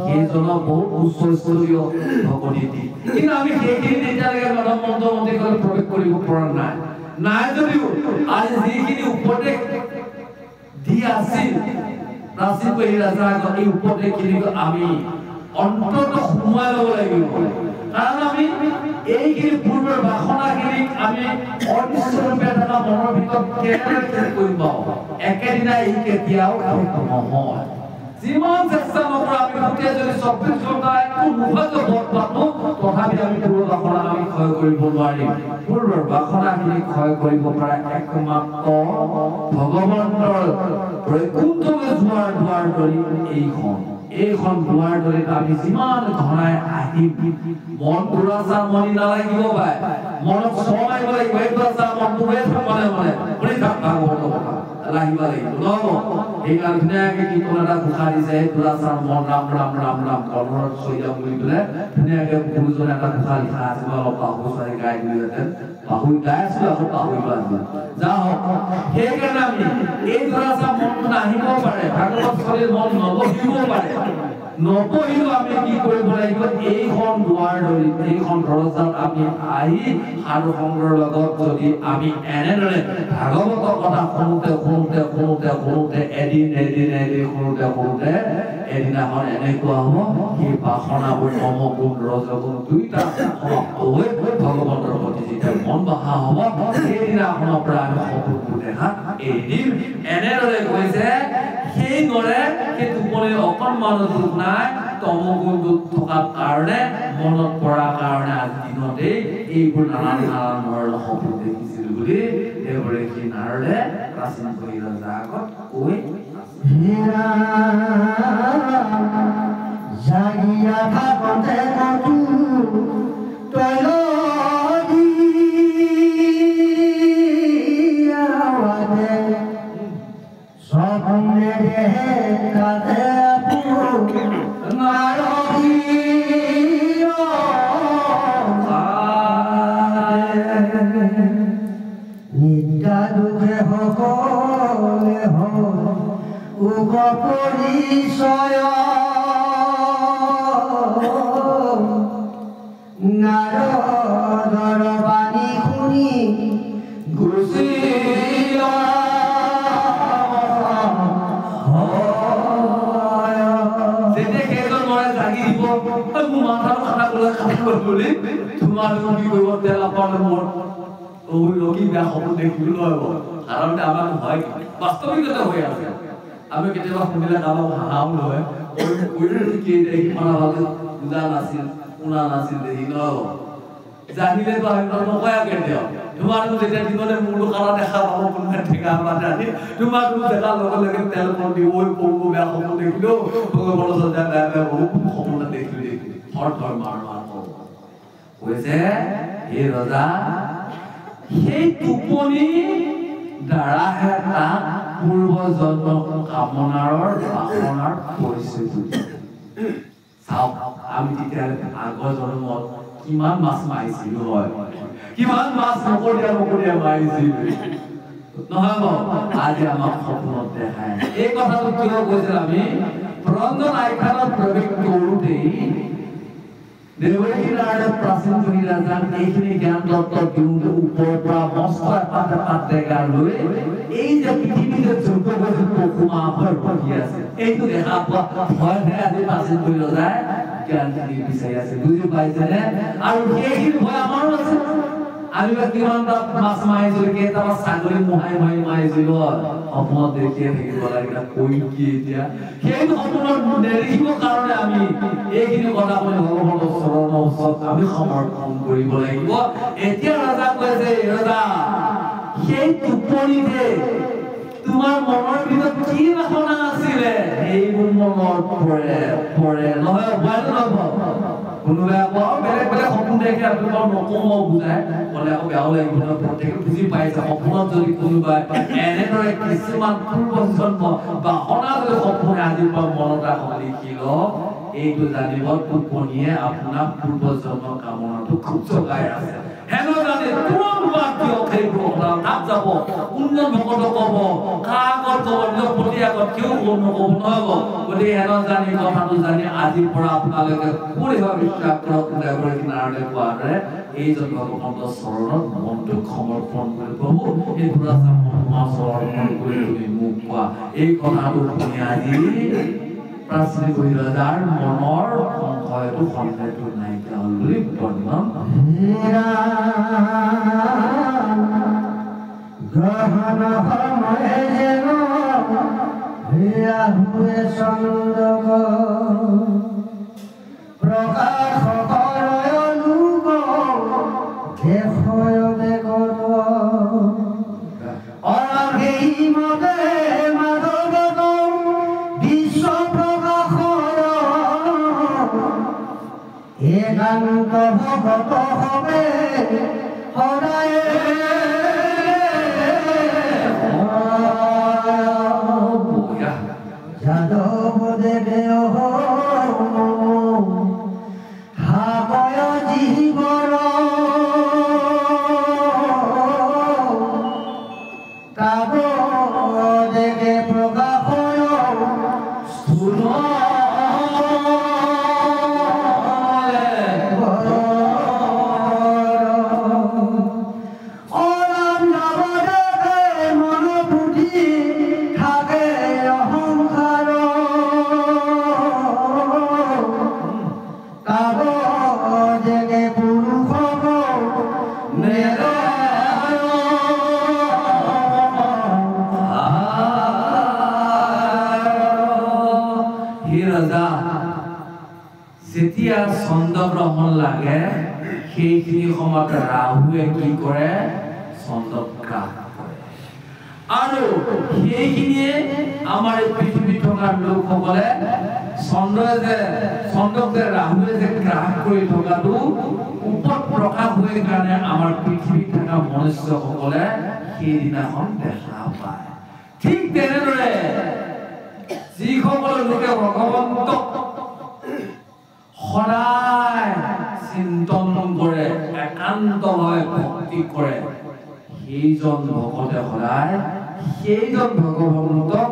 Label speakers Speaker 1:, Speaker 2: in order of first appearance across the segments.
Speaker 1: সেইজনক বহুত উচ্চ স্তৰীয় ভকতি কিন্তু আমি সেইখিনি তেতিয়ালৈকে কৰিব পৰা নাই যদিও আজি যিখিনি উপদেশ দি আছিল প্ৰাচীন ৰাজা আগত এই উপদেশখিনিক আমি অন্তত সোমাই ল'ব লাগিব কাৰণ আমি এইখিনি পূৰ্বৰ বাসনাখিনিক আমি অনিশ্চয়ৰূপে এটা মনৰ ভিতৰত কেনেকৈ কৰিব একেদিনাই এই কেতিয়াও নহয় যিমান চেষ্টা নকৰা আমি গোটেই যদি 24 ঘণ্টা একো নোহোৱাকৈ বৰ্তাতো তথাপি আমি পূৰ্বৰ বাসনা আমি ক্ষয় কৰিব নোৱাৰিম পূৰ্বৰ বাসনাখিনি ক্ষয় কৰিব পৰা একমাত্ৰ ভগৱন্তৰ বৈকুণ্ঠলৈ যোৱাৰ দুৱাৰ দৰি এইখন দুৱাৰ দৰি আমি যিমান ঘনাই আহিম মন দুৰাচাৰ মনি নালাগিব পায় মনত সোমাই লাগিব এই দুৰাচাৰ মনটো মানে শুনি থাক ভাগৱতৰ কথা লাহিব লাগিব নহ'ব সেইকাৰণে ধুনীয়াকৈ কীৰ্তন এটা ঘোষা দিছে দুৰাচাৰ মন ৰাম ৰাম ৰাম ৰাম কৰ্ণৰত চৈয়া বুলি পেলাই ধুনীয়াকৈ গুৰুজনে এটা ঘোষা লিখা আছে অলপ পাহৰি গাই দিলেহেঁতেন পাহৰি গাই আছোঁ আকৌ পাহৰিব আছিল যা হওক সেইকাৰণে আমি এই দুৰাচাৰ মনটো নাহিব পাৰে ভাগৱতস্থলীৰ মন নবহিব পাৰে নবহিলেও আমি কি কৰিব লাগিব এইখন দুৱাৰ দৰি এইখন দৰজাত আমি আহি সাধু সংঘৰ লগত যদি আমি এনেদৰে ভাগৱতৰ কথা শুনোতে এদিন শুনোতে এদিনাখন এনেকুৱা হ'ব সেই বাসনাবোৰ তমগুণ ৰজগুণ দুইটা সমাপ্ত হৈ ভগৱন্তৰ প্ৰতি যেতিয়া মন বহা হ'ব সেইদিনাখনৰ পৰা আমি সপোনবোৰ দেখা এদিন এনেদৰে কৈছে সেইদৰে সেই টোপনিৰ অকণমানো দুখ নাই তমগুণ দুখ থকাৰ কাৰণে মনত পৰাৰ কাৰণে আজি দিনতেই এইবোৰ নানান ধৰণৰ সপোন দেখিছিলোঁ বুলি এইবোৰে সেই নাৰদে প্ৰাচীন ৰজাৰ আগত কৈ
Speaker 2: জাগিয়া থাকোঁতে কতো স্বপ্নে দেখাতে নিত্যা দুখে সকলে উগ পৰিচয় নাৰদৰ বাণী শুনি গুচি
Speaker 1: তোমাৰ কি কৰিব তেল আপোনাৰ মোৰ লগি বেয়া সপোন দেখিবলৈ নহ'ব কাৰণ আমাৰ ভয় বাস্তৱিকতা হৈ আছে আমি কেতিয়াবা শুনিলে কাৰোবাক হাঁহাও নহয় বুজা নাছিল শুনা নাছিল দেখি নহ'ব জানিলেতো আমি নকয়া কেতিয়াও তোমাৰতো যেতিয়া দিনতে মূৰটো কালা দেখা পাব কোনোবাই ঠেকা পাতে আনি তোমাৰতো দেখাৰ লগে লগে তেল কল দি ঐ পঢ়িব বেয়া সপোন দেখিলেও ভগৱানৰ সজা বেয়া বেয়া বহুত সপোন দেখিলোঁ থৰ মাৰ কৈছে হে ৰজা সেই টোপনি দ্বাৰাহে তাক পূৰ্ব জন্ম কামনাৰ বাসনাৰ পৰিচয় চাওক আমি তেতিয়াহ'লে আগৰ জন্মত কিমান মাছ মাৰিছিলো হয় কিমান মাছ নকৰীয়া মাৰিছিলো নহয় আজি আমাক সপোনত দেখায় এই কথাটো কিয় কৈছিল আমি ৰঞ্জন আখ্যানত প্ৰৱেশ কৰোঁতেই দেৱকী নাৰদে প্ৰাচীন ৰাজাক এইখিনি জ্ঞান তত্ত্ব দিওঁতে ওপৰৰ পৰা মস্ত এপাত ডেগা লৈ এই যে পৃথিৱীতে যুদ্ধ কৰি পশুমাহৰ বহি আছে এইটো দেখা পোৱা ভয়হে আজি প্ৰাচীন ৰজাই জ্ঞানখিনি বিচাৰি আছে বুজি পাইছেনে আৰু সেইখিনি ভয় আমাৰো আছে আমি কিমানটা মাছ মাৰিছিলোঁ কেইটামান ছাগলী মোহাই মাৰিছিলোঁ সপোনত দেখিয়ে থাকিব লাগে কৈ কি এতিয়া সেইটো সপোনত নেদেখিবৰ কাৰণে আমি এইখিনি কথা কৈ ভগৱানৰ চৰণৰ ওচৰত আমি সমৰ্পণ কৰিব লাগিব এতিয়া ৰজা কৈছে ৰজা সেই টোপনিতে তোমাৰ মনৰ ভিতৰত কি বাসনা আছিলে সেইবোৰ মনত পৰে নহয় কোনোবাই আকৌ বেলেগ সপোন দেখে আপোনালোকৰ নকওঁ বুজাই ক'লে আকৌ বেয়াও লাগিব ন প্ৰত্যেকে বুজি পাইছে সপোনত যদি কোনোবাই এনেদৰে কিছুমান পূৰ্বজন্ম বাসনা যদি সপোনে আজিৰ পৰা মনত ৰাখি লিখিল এইটো জানিব টোপনিয়ে আপোনাৰ পূৰ্বজন্মৰ কামনাটো খুব জগাই আছে হেনো জানে কোন বাক্য সেইবোৰ কথা যাব কোনজন ভকত ক'ব কাগত ক'ব নিজৰ প্ৰতি আগত কিয় নক'ব নহ'ব গতিকে হেন জানি কথাটো জানি আজিৰ পৰা আপোনালোকে পুৰিভাৱে বিশ্বাস কৰক দেৱৰ কিনাৰলৈ পোৱাৰ দৰে এইজন ভগৱন্তৰ চৰণত মনটো সমৰ্পণ কৰি প্ৰভু এই দুৰাচা মন সমৰ্পণ কৰি তুমি মোক কোৱা এই কথাটো শুনি আজি প্ৰাচীন গহিৰজাৰ মনৰ সংশয়টো সন্দেহটো নাইকিয়া হ'ল বুলি বৰ্ণন
Speaker 2: গ্ৰহণ সময়ে যেন ৰাহুৱে চন্দ্ৰক প্ৰকাশ কৰয় লোক দেশয় বেগত অৰহিমতে মাধৱক বিশ্ব প্ৰকাশৰ একান্ত ভকত হবে সদায় যাদৱ দেৱে হাবয় জীৱৰ তাব দেৱে প্ৰকাশৰ স্থূল
Speaker 1: যেতিয়া চন্দ্ৰগ্ৰহণ লাগে সেইখিনি সময়ত ৰাহুৱে কি কৰে চন্দ্ৰগ্ৰাস কৰে আৰু সেইখিনিয়ে আমাৰ পৃথিৱীত থকা লোকসকলে চন্দ্ৰক যে ৰাহুৱে যে গ্ৰাস কৰি থকাটো ওপৰত প্ৰকাশ হৈ কাৰণে আমাৰ পৃথিৱীত থকা মনুষ্যসকলে সেইদিনাখন দেখা পায় ঠিক তেনেদৰে যিসকল লোকে ভগৱন্তক সদায় চিন্তন কৰে একান্তভাৱে ভক্তি কৰে সেইজন ভকতে সদায় সেইজন ভগৱন্তক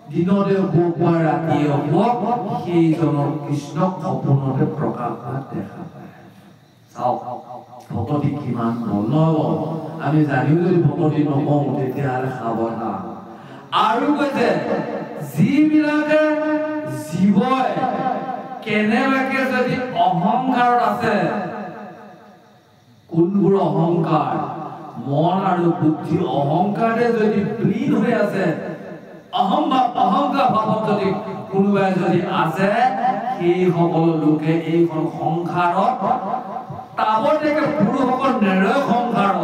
Speaker 1: দিনতে হওক বা ৰাতিয়ে হওক সেইজনৰ কৃষ্ণক সপোনতে প্ৰকাশ হোৱা দেখা পায় চাওক ভকতি কিমান মন নহ'ব আমি জানিও যদি ভকতি নকওঁ তেতিয়াহ'লে সাৱধান আৰু কৈছে যিবিলাকে জীৱই কেনেবাকে যদি অহংকাৰত আছে কোনবোৰ অহংকাৰ মন আৰু বুদ্ধি অহংকাৰে যদি বিলীন হৈ আছে অহংকাৰ ভাৱত যদি কোনোবাই যদি আছে সেই সকলো লোকে এইখন সংসাৰত তাবলৈকে পুৰুষসকল নিৰয় সংসাৰত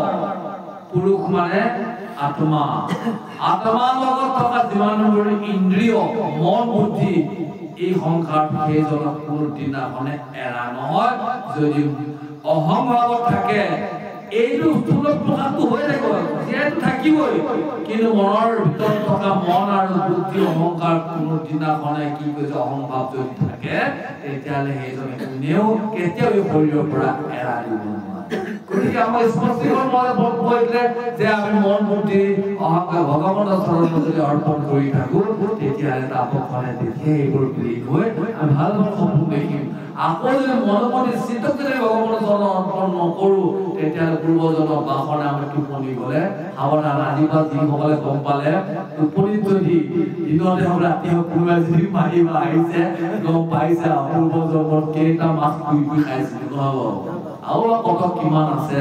Speaker 1: পুৰুষ মানে আত্মাৰ লগত থকা যিমানবোৰ ইন্দ্ৰিয় মন বুদ্ধি এই সংসাৰ সেইজনক কোনো দিনাখনে এৰা নহয় যদি অহংভাৱত থাকে এইটো স্থূল প্ৰকাশটো হৈ থাকিব যিহেতু থাকিবই কিন্তু মনৰ ভিতৰত থকা মন আৰু বুদ্ধি অহংকাৰ কোনো দিনাখনে কি কৈছে অহংভাৱ যদি থাকে তেতিয়াহ'লে সেইজনে কোনেও কেতিয়াও এই শৰীৰৰ পৰা এৰা দিব নোৱাৰে গতিকে আমাৰ স্পষ্টীকৰণ মনত কৈছিলে যে আমি মন বুদ্ধি অহংকাৰ ভগৱানৰ চৰণত যদি অৰ্পণ কৰি থাকো তেতিয়াহ'লে তাপখনে দেখে এইবোৰ বিলীন হৈ আমি ভাল ভাল সপোন দেখিম আকৌ যদি মনোমতি চিন্তক যদি ভগৱানৰ চৰণত অৰ্পণ নকৰো তেতিয়াহ'লে পূৰ্বজনৰ বাসনা আমি টোপনি গ'লে সাৱধান আজিপা যিসকলে গম পালে টোপনিত যদি দিনতে হওক ৰাতি হওক কোনোবাই যদি মাৰিব আহিছে গম পাইছে পূৰ্বজন্মত কেইটা মাছ পুৰি খাইছিল নহ'ব আৰু কত কিমান আছে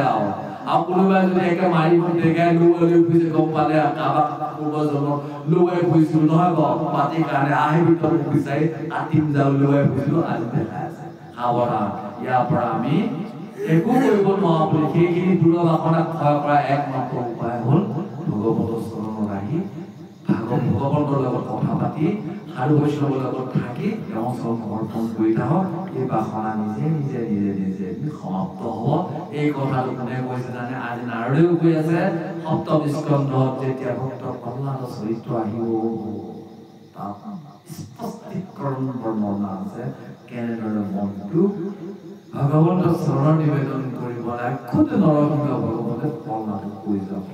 Speaker 1: আৰু কোনোবাই যদি একে মাৰি দেখাই লৈ ফুৰিছে গম পালে কাৰোবাক পূৰ্বজন্মত লৈ ফুৰিছিলো নহয় মাটিৰ কাৰণে আহিবি তই বিচাৰি আতিম যাওঁ লৈ ফুৰিছিলো আজি দেখাই আছে সাৱধান ইয়াৰ পৰা আমি একো কৰিব নোৱাৰো বুলি সেইখিনি দূৰবাসনা ক্ষয় কৰা একমাত্ৰ উপায় হ'ল ভগৱন্তৰ চৰণত আহি ভগৱন্তৰ লগত কথা পাতি সাধু বৈষ্ণৱৰ লগত থাকি তেওঁ চৰণ অৰ্পণ কৰি থাকক এই বাসনা নিজে নিজে নিজে নিজে সমাপ্ত হ'ব এই কথাটো কোনে কৈছে জানে আজি নাৰদেও কৈ আছে সপ্তম স্কন্ধত যেতিয়া ভক্ত প্ৰহ্লাদৰ চৰিত্ৰ আহিব তাত স্পষ্টীকৰণ বৰ্ণনা আছে কেনেদৰে মনটো ভগৱন্তৰ চৰণ নিবেদন কৰিব লাগে খুদ নৰসিংহ ভগৱন্তে লগতে ফল লাভ কৰি যাওক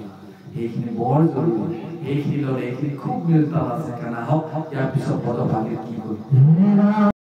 Speaker 1: এইখিনি বৰ জৰুৰী এইখিনি লগত এইখিনি খুব মিল তাল আছে কাৰণে আহক ইয়াৰ পিছত পদভাগিত কি কৰিম